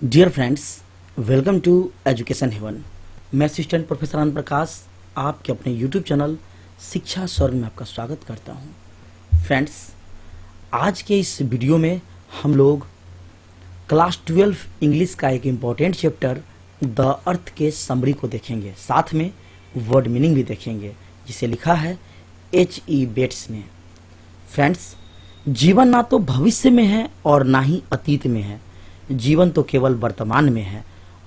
Dear friends, welcome to education haven. मैं assistant professor Anand Prakash आपके अपने यूट्यूब चैनल शिक्षा स्वर्ग में आपका स्वागत करता हूं। फ्रेंड्स, आज के इस वीडियो में हम लोग क्लास 12 इंग्लिश का एक इम्पॉर्टेंट चैप्टर द अर्थ के समरी को देखेंगे, साथ में वर्ड मीनिंग भी देखेंगे, जिसे लिखा है H.E. बेट्स ने। फ्रेंड्स, जीवन ना तो भविष्य में है और ना ही अतीत में है, जीवन तो केवल वर्तमान में है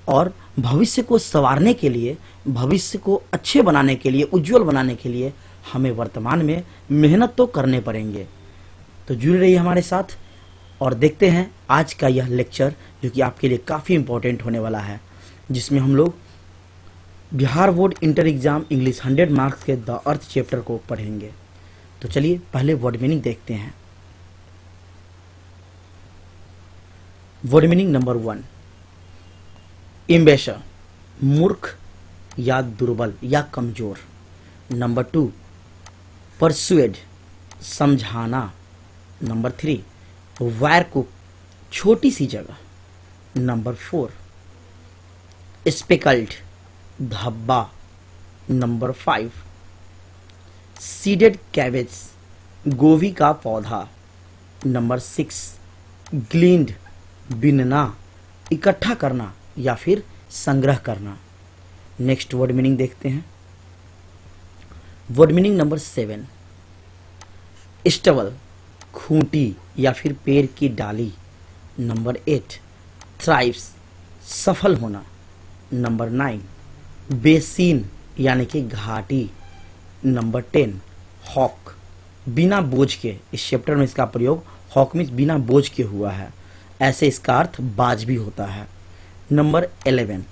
और भविष्य को संवारने के लिए, भविष्य को अच्छे बनाने के लिए, उज्जवल बनाने के लिए हमें वर्तमान में मेहनत तो करने पड़ेंगे। तो जुड़े रहिए हमारे साथ और देखते हैं आज का यह लेक्चर, जो कि आपके लिए काफ़ी इम्पोर्टेंट होने वाला है, जिसमें हम लोग Bihar board inter exam English 100 marks के द अर्थ चैप्टर को पढ़ेंगे। तो चलिए पहले वर्ड मीनिंग देखते हैं। वर्ड मीनिंग नंबर 1, इम्बेशर, मूर्ख या दुर्बल या कमजोर। नंबर 2, परसुएड, समझाना। नंबर 3, वायरकुक, छोटी सी जगह। नंबर 4, स्पेकल्ड, धब्बा। नंबर 5, सीडेड कैबेज, गोभी का पौधा। नंबर 6, ग्लीन्ड, बिनना, इकट्ठा करना या फिर संग्रह करना। नेक्स्ट वर्ड मीनिंग देखते हैं। Word meaning number 7, stubble, Khunti या फिर पेड़ की डाली। नंबर 8, थ्राइव्स, सफल होना। नंबर 9, बेसिन यानी कि घाटी। नंबर 10, हॉक, बिना बोझ के। इस चैप्टर में इसका प्रयोग हॉक मीन्स बिना बोझ के हुआ है, ऐसे इसका अर्थ बाज भी होता है। नंबर 11,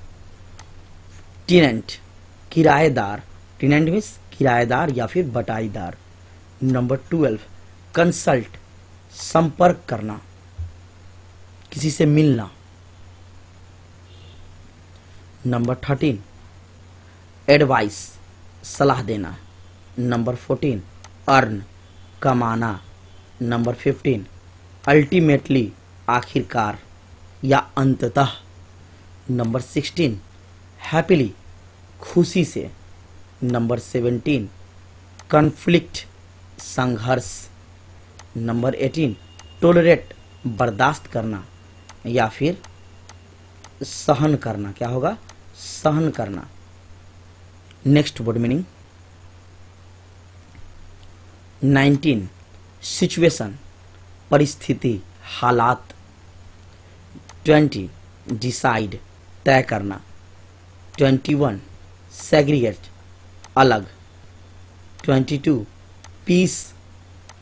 टेनेंट, किराएदार। टेनेंट मीन्स किराएदार या फिर बटाईदार। नंबर 12, कंसल्ट, संपर्क करना, किसी से मिलना। नंबर 13, एडवाइस, सलाह देना। नंबर 14, अर्न, कमाना। नंबर 15, अल्टीमेटली, आखिरकार या अंततः। नंबर 16, हैप्पीली, खुशी से। नंबर 17, कॉन्फ्लिक्ट, संघर्ष। नंबर 18, टोलरेट, बर्दाश्त करना या फिर सहन करना। क्या होगा? सहन करना। नेक्स्ट वर्ड मीनिंग 19, सिचुएशन, परिस्थिति, हालात। 20, डिसाइड, तय करना। 21, सेग्रीगेट, अलग। 22, पीस,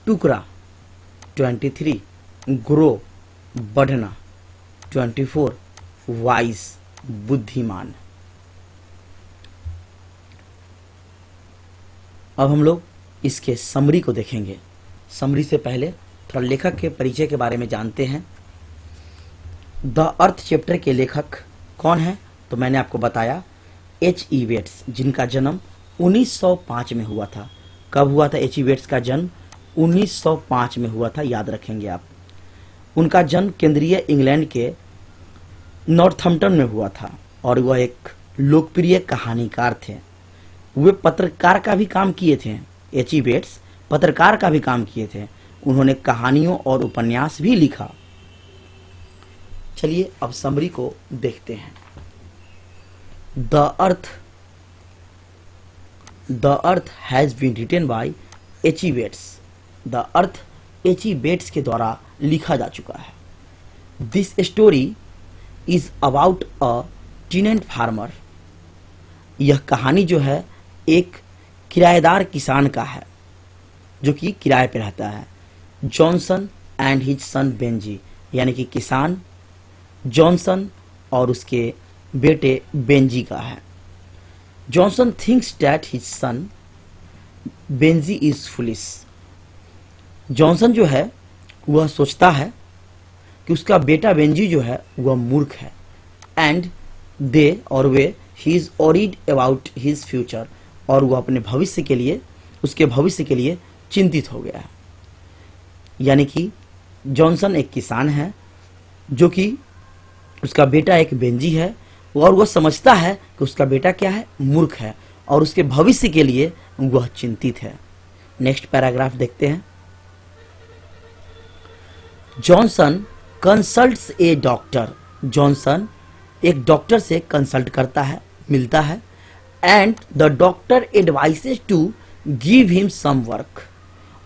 टुकड़ा। 23, ग्रो, बढ़ना। 24, वाइज, बुद्धिमान। अब हम लोग इसके समरी को देखेंगे। समरी से पहले थोड़ा लेखक के परिचय के बारे में जानते हैं। द अर्थ चैप्टर के लेखक कौन है? तो मैंने आपको बताया H.E. बेट्स, जिनका जन्म 1905 में हुआ था। कब हुआ था H.E. बेट्स का जन्म? 1905 में हुआ था, याद रखेंगे आप। उनका जन्म केंद्रीय इंग्लैंड के नॉर्थम्पटन में हुआ था और वह एक लोकप्रिय कहानीकार थे। वे पत्रकार का भी काम किए थे। H.E. बेट्स पत्रकार का भी काम किए थे। उन्होंने कहानियों और उपन्यास भी लिखा। चलिए अब समरी को देखते हैं। The earth has been written by H.E. Bates. The earth H.E. Bates के द्वारा लिखा जा चुका है। This story is about a tenant farmer. यह कहानी जो है एक किराएदार किसान का है, जो कि किराए पे रहता है। Johnson and his son Benji, यानी कि किसान जॉनसन और उसके बेटे बेंजी का है। Johnson thinks that his son Benji is foolish. Johnson जो है वह सोचता है कि उसका बेटा बेंजी जो है वह मूर्ख है। एंड दे और वे he is worried about his future, और वह अपने भविष्य के लिए, उसके भविष्य के लिए चिंतित हो गया है। यानी कि जॉनसन एक किसान है जो कि उसका बेटा एक बेंजी है और वह समझता है कि उसका बेटा क्या है, मूर्ख है, और उसके भविष्य के लिए वह चिंतित है। नेक्स्ट पैराग्राफ देखते हैं। Johnson consults a doctor. Johnson एक डॉक्टर से कंसल्ट करता है, मिलता है, and the doctor advises to give him some work.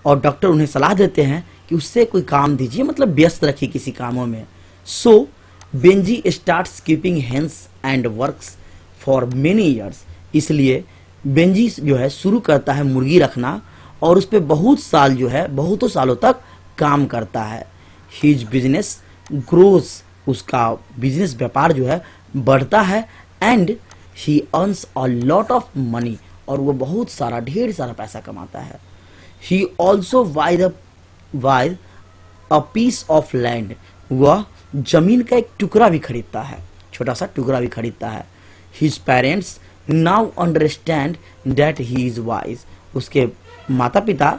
और डॉक्टर उन्हें सलाह देते हैं कि उससे कोई काम दीजिए, मतलब व्यस्त रखिए किसी कामों में। So Benji starts keeping hens and works for many years. इसलिए बेंजी जो है शुरू करता है मुर्गी रखना और उस पर बहुत साल जो है, बहुतों सालों तक काम करता है। हिज बिजनेस ग्रोज, उसका बिजनेस व्यापार जो है बढ़ता है, and he earns a lot of money, और वो बहुत सारा ढेर सारा पैसा कमाता है। He also buy a piece of land, वह जमीन का एक टुकड़ा भी खरीदता है, छोटा सा टुकड़ा भी खरीदता है। His parents now understand that he is wise, उसके माता पिता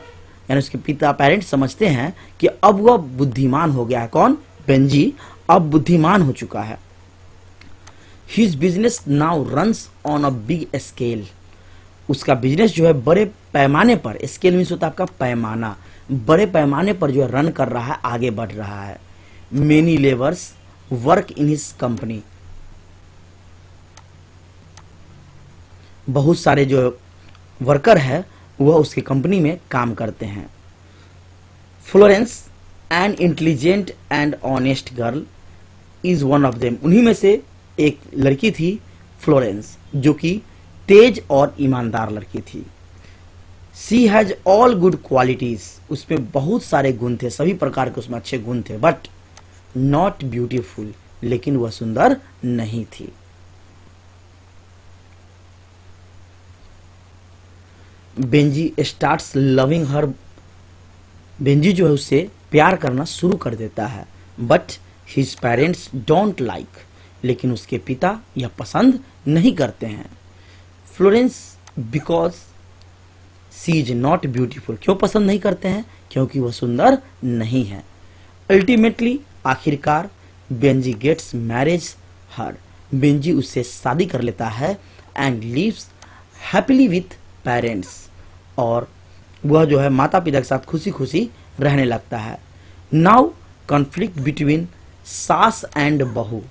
यानी उसके पिता पेरेंट्स समझते हैं कि अब वह बुद्धिमान हो गया है। कौन? बेंजी अब बुद्धिमान हो चुका है। His business now runs on a big scale, उसका बिजनेस जो है बड़े पैमाने पर, स्केल मीन्स होता है आपका पैमाना, बड़े पैमाने पर जो है रन कर रहा है, आगे बढ़ रहा है। Many labours work in his company, बहुत सारे जो वर्कर है वह उसकी कंपनी में काम करते हैं। Florence an intelligent and honest girl is one of them, उन्हीं में से एक लड़की थी फ्लोरेंस, जो कि तेज और ईमानदार लड़की थी। सी हैज ऑल गुड क्वालिटीज, उसमें बहुत सारे गुण थे, सभी प्रकार के उसमें अच्छे गुण थे, बट नॉट ब्यूटीफुल, लेकिन वह सुंदर नहीं थी। Benji starts loving her, Benji जो है उससे प्यार करना शुरू कर देता है, but his parents don't like, लेकिन उसके पिता यह पसंद नहीं करते हैं। Florence because she is not beautiful, क्यों पसंद नहीं करते हैं? क्योंकि वह सुंदर नहीं है। अल्टीमेटली, आखिरकार Benji gets marriage her, Benji उससे शादी कर लेता है, and lives happily with parents, और वह जो है माता पिता के साथ खुशी खुशी रहने लगता है। नाउ कॉन्फ्लिक्ट बिटवीन सास एंड बहू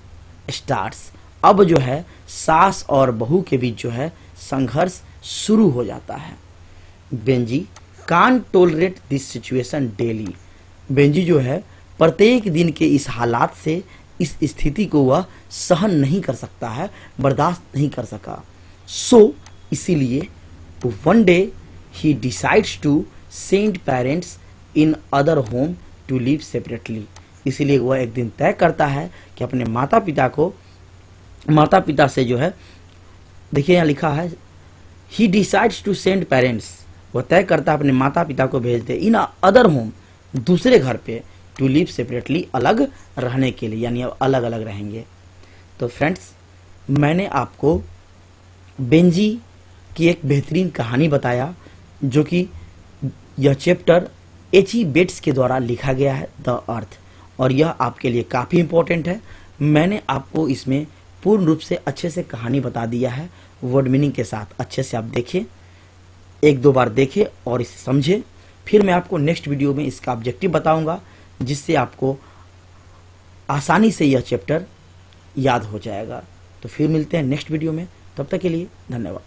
स्टार्ट्स, अब जो है सास और बहू के बीच जो है संघर्ष शुरू हो जाता है। Benji can't tolerate this situation daily, Benji जो है प्रत्येक दिन के इस हालात से, इस स्थिति को वह सहन नहीं कर सकता है, बर्दाश्त नहीं कर सका। सो इसीलिए one day he decides to send parents in other home to live separately, इसीलिए वह एक दिन तय करता है कि अपने माता पिता से जो है, देखिए यहाँ लिखा है he decides to send parents, वह तय करता है अपने माता पिता को भेज दे, इन अदर होम, दूसरे घर पे, टू लिव सेपरेटली, अलग रहने के लिए, यानी अब अलग अलग रहेंगे। तो फ्रेंड्स, मैंने आपको बेंजी की एक बेहतरीन कहानी बताया, जो कि यह चैप्टर H.E. बेट्स के द्वारा लिखा गया है, द अर्थ, और यह आपके लिए काफ़ी इम्पोर्टेंट है। मैंने आपको इसमें पूर्ण रूप से अच्छे से कहानी बता दिया है, वर्ड मीनिंग के साथ अच्छे से आप देखें, एक दो बार देखें और इसे समझें। फिर मैं आपको नेक्स्ट वीडियो में इसका ऑब्जेक्टिव बताऊंगा, जिससे आपको आसानी से यह चैप्टर याद हो जाएगा। तो फिर मिलते हैं नेक्स्ट वीडियो में, तब तक के लिए धन्यवाद।